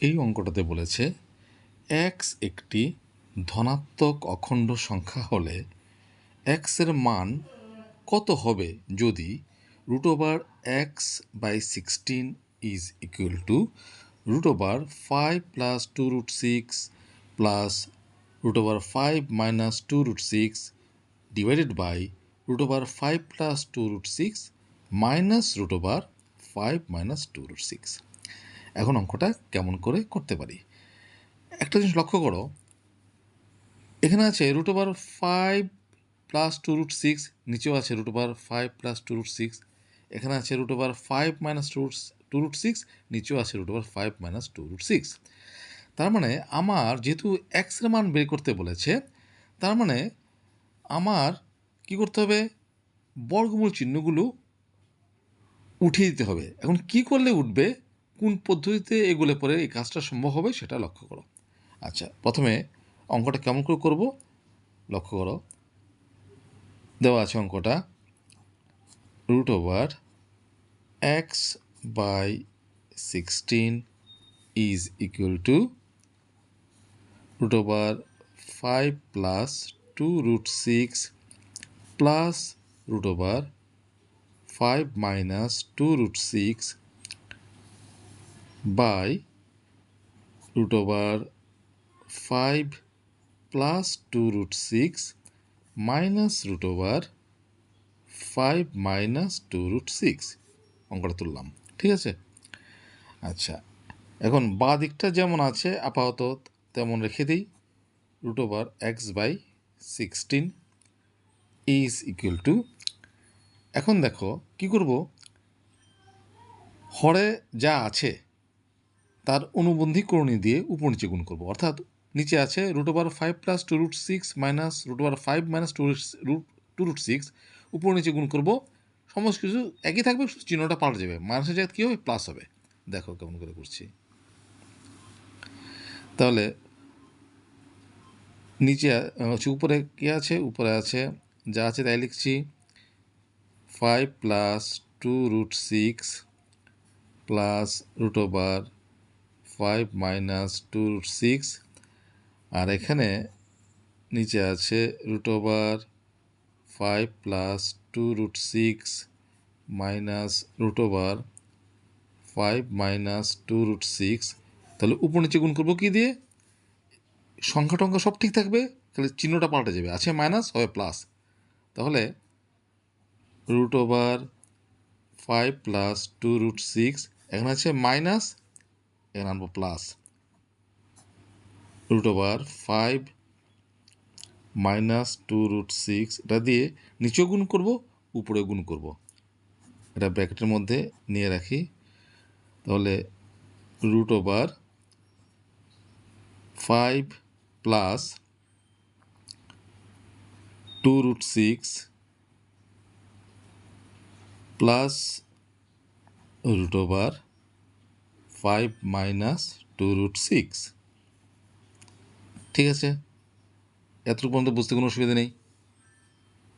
এই অঙ্কটাতে বলেছে এক্স একটি ধনাত্মক অখণ্ড সংখ্যা হলে এক্সের মান কত হবে যদি √(x/16 is equal to √5 plus 2√6 plus √5 minus 2√6 divided by √5 plus 2√6 minus √5 minus 2√6। এখন অঙ্কটা কেমন করে করতে পারি? একটা জিনিস লক্ষ্য করো, এখানে আছে √5 প্লাস 2√6, নিচেও আছে √5 প্লাস 2√6, এখানে আছে √5 মাইনাস 2√6, নিচেও আছে √5 মাইনাস 2√6। তার মানে আমার যেহেতু এক্সের মান বের করতে বলেছে, তার মানে আমার কি করতে হবে? বর্গমূল চিহ্নগুলো উঠিয়ে দিতে হবে। এখন কি করলে উঠবে, কোন পদ্ধতিতে এগুলো পরে এই কাজটা সম্ভব হবে সেটা লক্ষ্য করো। আচ্ছা, প্রথমে অঙ্কটা কেমন করে করব লক্ষ্য করো। দেওয়া আছে অঙ্কটা √(x/16 is equal to √5 plus 2√6 plus √5 minus 2√6 by √5 plus 2√6 minus √5 minus 2√6। অঙ্কটা তুললাম, ঠিক আছে? আচ্ছা, এখন বাঁ দিকটা যেমন আছে আপাতত তেমন রেখে দিই। √(x/16 ইজ ইকুয়াল টু, এখন দেখো কি করব, হরে যা আছে তার অনুবন্ধী করণী দিয়ে উপর নিচে গুণ করব। অর্থাৎ নিচে আছে √5 প্লাস 2√6 মাইনাস √5 মাইনাস 2√6, উপর নিচে গুণ করব, সমস্ত কিছু একই থাকবে, চিহ্নটা পাল্টে যাবে, মাইনাসের জায়গায় কী হবে? প্লাস হবে। দেখো কেমন করে করছি। তাহলে নিচে হচ্ছে, উপরে কী আছে? উপরে আছে যা আছে তাই লিখছি, 5 প্লাস 2√6 প্লাস √5 মাইনাস 2√6, আর এখানে নিচে আছে √5 প্লাস 2√6 মাইনাস √5 মাইনাস 2√6। তাহলে উপর নিচে গুণ করবো কি দিয়ে? সংখ্যা টংখ্যা সব ঠিক থাকবে, তাহলে চিহ্নটা পাল্টে যাবে, আছে মাইনাস হবে প্লাস। তাহলে √5 প্লাস 2√6, এখানে আছে মাইনাস, এখানে আনবো প্লাস, √5 মাইনাস 2√6, এটা দিয়ে নিচেও গুণ করব, উপরে গুণ করব, এটা ব্র্যাকেটের মধ্যে নিয়ে রাখি। তাহলে √5 প্লাস 2√6 প্লাস √5 মাইনাস 2√6। ঠিক আছে, এতটুকু পর্যন্ত বুঝতে কোনো অসুবিধা নেই।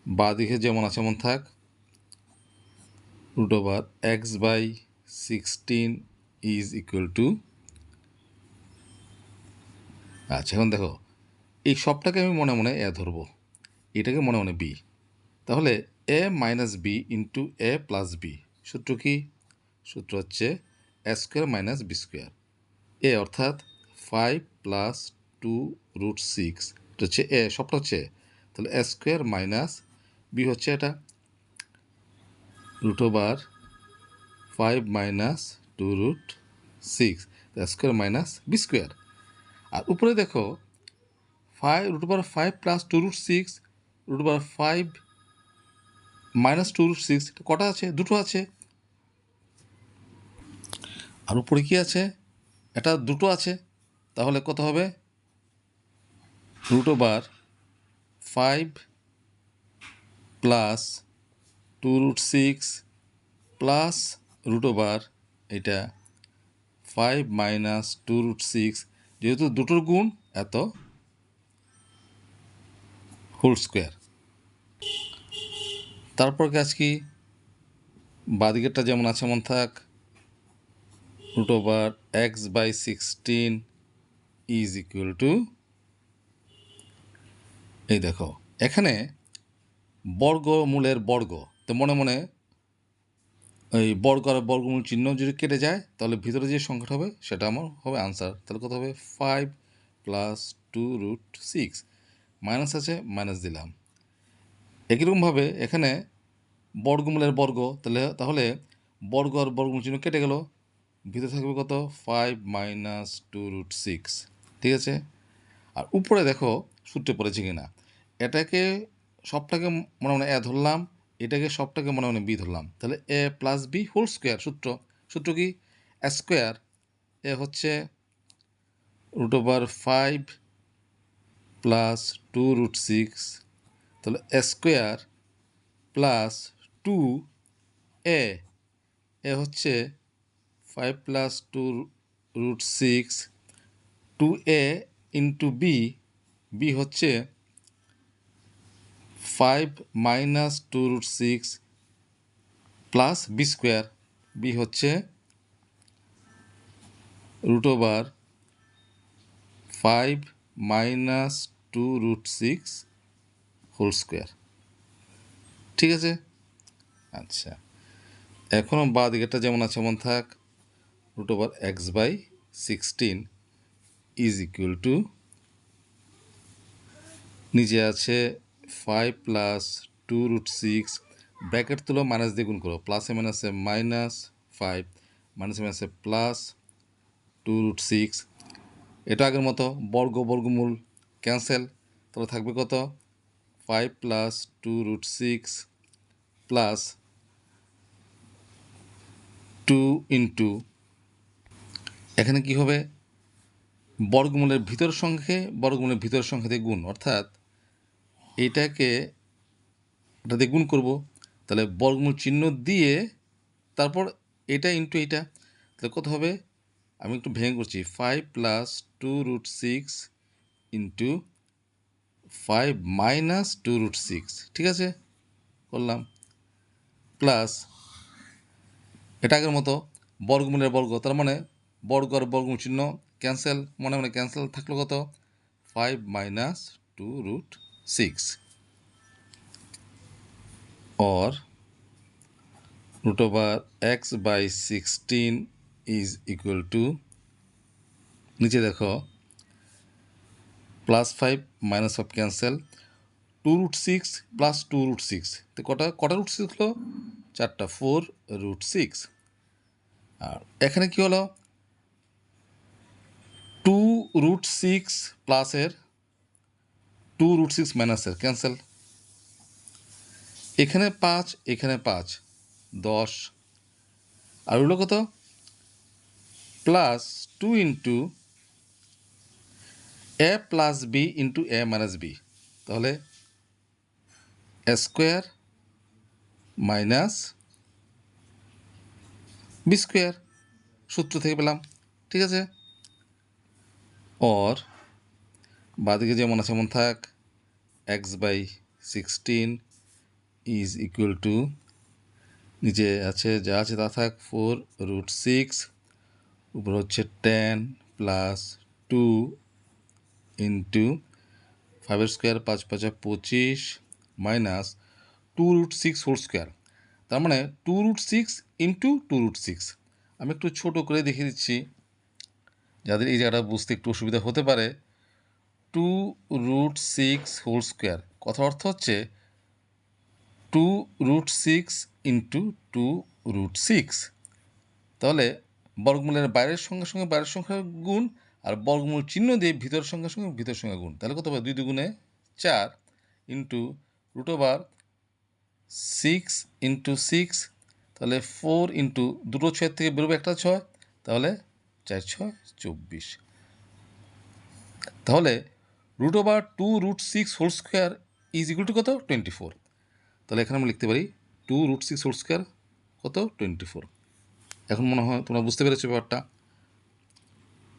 বা দিকে যেমন আছে এমন থাক। √(x/16 ইজ ইকুয়াল টু, আচ্ছা এখন দেখো, এই সবটাকে আমি মনে মনে এ ধরবো, এটাকে মনে মনে বি। তাহলে এ মাইনাস বি ইন্টু এ প্লাস বি, সূত্র কি? সূত্র হচ্ছে a² মাইনাস b²। এ অর্থাৎ 5 প্লাস 2√6, এটা হচ্ছে এ, সবটা হচ্ছে এ। তাহলে a² মাইনাস বি হচ্ছে এটা √5 মাইনাস 2√6, a² মাইনাস b²। আর উপরে দেখো √5 প্লাস 2√6, √5 মাইনাস 2√6, কটা আছে? দুটো আছে। আর উপরে কি আছে? এটা দুটো আছে। তাহলে কত হবে? √5 প্লাস 2√6 প্লাস এটা 5 মাইনাস 2√6, যেহেতু দুটোর গুণ এত, হোল স্কোয়ার। তারপর কাজ কি? বাদিকেরটা যেমন আছে এমন থাক। root over x by 16 is equal to, এই দেখো এখানে বর্গমূলের বর্গ, তো মনে মনে এই বর্গ আর বর্গমূল চিহ্ন যদি কেটে যায় তাহলে ভিতরে যে সংখ্যাটা হবে সেটা আমার হবে আনসার। তাহলে কত হবে 5 প্লাস 2√6, মাইনাস আছে মাইনাস দিলাম। একইরকমভাবে এখানে বর্গমূলের বর্গ, তাহলে বর্গ আর বর্গমূল চিহ্ন কেটে গেল, ভিতরে থাকবে কত 5 মাইনাস 2√6, ঠিক আছে। আর উপরে দেখো সূত্রে পড়েছে কিনা, এটাকে সবটাকে মনে মনে এ ধরলাম, এটাকে সবটাকে মনে মনে বি ধরলাম, তাহলে এ প্লাস বি হোল স্কোয়ার। সূত্র কি স্কোয়ার, এ হচ্ছে √5 প্লাস 2√6, তাহলে স্কোয়ার প্লাস 2 এ হচ্ছে 5 প্লাস 2√6, 2a ইন্টু বি হচ্ছে 5 minus 2√6 plus B square, B হচ্ছে √5 মাইনাস 2√6 হোল স্কোয়ার, ঠিক আছে। আচ্ছা, এখনও বাঁ দিকেরটা যেমন আছে এমন থাক, √x/16 ইজ ইকুয়াল টু, নিচে আছে 5 প্লাস 2√6, ব্র্যাকেট তুলো মাইনাস দিয়ে গুণ করো, প্লাসে মাইনাসে মাইনাস 5, মাইনাসে মাইনাসে প্লাস 2√6, এটা আগের মতো বর্গমূল ক্যান্সেল, তাহলে থাকবে কত 5 প্লাস 2√6 প্লাস 2 ইন্টু, এখানে কি হবে বর্গমূলের ভিতরের সংখ্যা দিয়ে গুণ, অর্থাৎ এটা দিয়ে গুণ করব, তাহলে বর্গমূল চিহ্ন দিয়ে তারপর এটা ইন্টু এইটা, তাহলে কত হবে, আমি একটু ভেঙে করছি, 5 প্লাস 2√6 ইন্টু 5 মাইনাস 2√6, ঠিক আছে করলাম, প্লাস এটা আগের মতো বর্গমূলের বর্গ, তার মানে বর্গ আর বর্গমূল চিহ্ন ক্যান্সেল, মনে মনে ক্যান্সেল, থাকলো কত 5 minus 2√6, or √x/16 is equal to, নিচে দেখো +5 -5 ক্যান্সেল, 2√6 প্লাস 2√6, তো কটা √6 হলো, 4টা, 4√6, আর এখানে কি হলো 2√6 প্লাসের 2√6 মাইনাসের ক্যান্সেল, এখানে 5 এখানে 5, 10, আর হলো কত প্লাস 2 ইন্টু এ প্লাস বি ইন্টু এ মাইনাস বি, তাহলে স্কোয়ার মাইনাস বি স্কোয়ার, সূত্র থেকে পেলাম, ঠিক আছে। অর বাদিকে যেমন আছে এমন থাক, x/16 ইজ ইকুয়াল টু, নিচে আছে যা আছে তা থাক, 4√6, উপর হচ্ছে 10 plus 2 into 5 square, 5 5 25, minus 2√6 whole square, তার মানে 2√6 ইন্টু 2√6, আমি একটু ছোটো করে দেখিয়ে দিচ্ছি যাদের এই জায়গাটা বুঝতে একটু অসুবিধা হতে পারে। 2√6 হোল স্কোয়ার কথার অর্থ হচ্ছে 2√6 ইন্টু 2√6, তাহলে বর্গমূলের বাইরের সঙ্গে সঙ্গে বাইরের সংখ্যা গুণ, আর বর্গমূল চিহ্ন দিয়ে ভিতরের সঙ্গে সঙ্গে ভিতরের সংখ্যা গুণ, তাহলে কত হবে 2 2 4 ইন্টু √6 ইন্টু 6, তাহলে 4 ইন্টু, দুটো 6 থেকে বেরোবে একটা 6, তাহলে 4 6 24, তাহলে √2√6 whole square is equal to কত 24, তাহলে এখানে আমরা লিখতে পারি 2√6 হোল স্কোয়ার কত 24। এখন মনে হয় তোমরা বুঝতে পেরেছো ব্যাপারটা।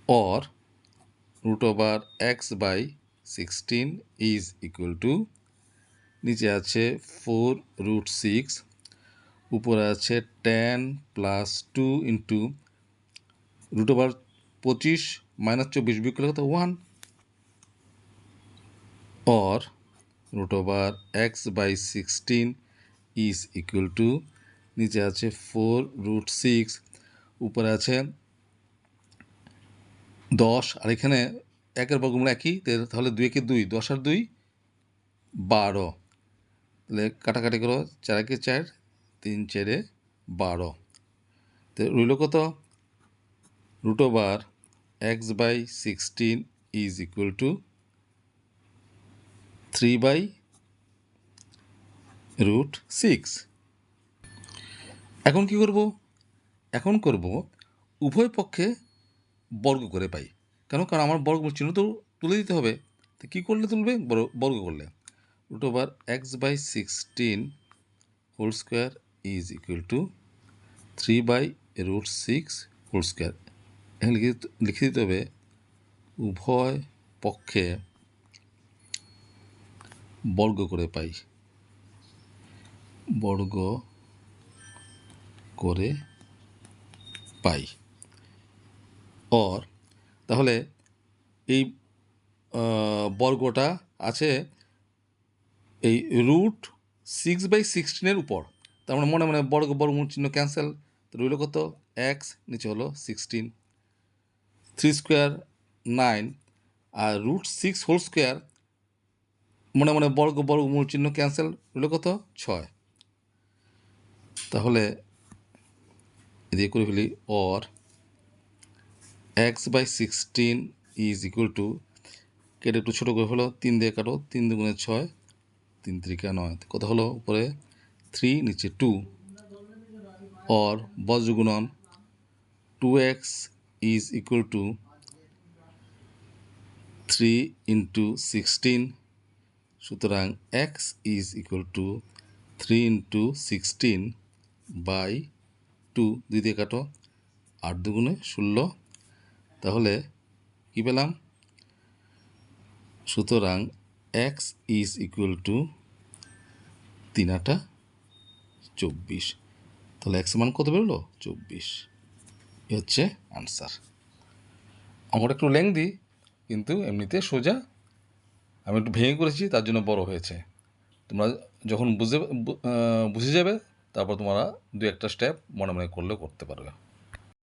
Or √x/16 is equal two, নিচে আছে 4√6, উপরে আছে 10 plus 2 into root over 25 minus 24 বিয়োগ করলে কত 1, or root over x/16 is equal to নিচে আছে 4√6, উপরে আছে 10, আর এখানে 1-এর বর্গমূল একই, তাহলে 2 2, 10 আর 2 12, তাহলে কাটাকাটি করো, 4 4, 3 4 12, তো রইল কত root over x/16 is equal to 3/√6। এখন কি করব? এখন করব উভয় পক্ষে বর্গ করে পাই। কারণ আমার বর্গমূল চিহ্ন তো তুলে দিতে হবে। তো কী করলে তুলবে? বর্গ করলে root over x/16 whole square is equal to 3/√6 whole square. এখানে লিখে দিতে হবে উভয় পক্ষে বর্গ করে পাই, বর্গ করে পাই। অর তাহলে এই বর্গটা আছে এই √6/16 উপর, তার মানে মনে মনে বর্গমূল চিহ্ন ক্যান্সেল, তো রইল কত x, নিচে হলো 16, 3 স্কোয়ার 9, আর √6 হোল স্কোয়ার মনে মনে বর্গমূল চিহ্ন ক্যান্সেল, রইল কত 6। তাহলে এদিকে করে ফেলি, or x/16 is equal two, কেটে একটু ছোটো করে ফেলো, 3 দিয়ে কাটো, 3 2 6, 3 3 9, কত হলো উপরে 3, নিচে 2, অর বজ্রগুণন 2x ইজ ইকুয়াল টু 3 × 16, সুতরাং x ইজ ইকুয়াল টু 3 × 16/2, 2 দিয়ে কাটো, 8 2 16, তাহলে কি পেলাম? সুতরাং x ইজ ইকুয়াল টু 3 8 24, তাহলে x মান কত বেরোলো 24, এ হচ্ছে আনসার। অঙ্কটা একটু লেংদি, কিন্তু এমনিতে সোজা, আমি একটু ভেঙে করেছি তার জন্য বড় হয়েছে। তোমরা যখন বুঝে যাবে তারপর তোমরা 2-1 স্টেপ মনে মনে করলেও করতে পারবে।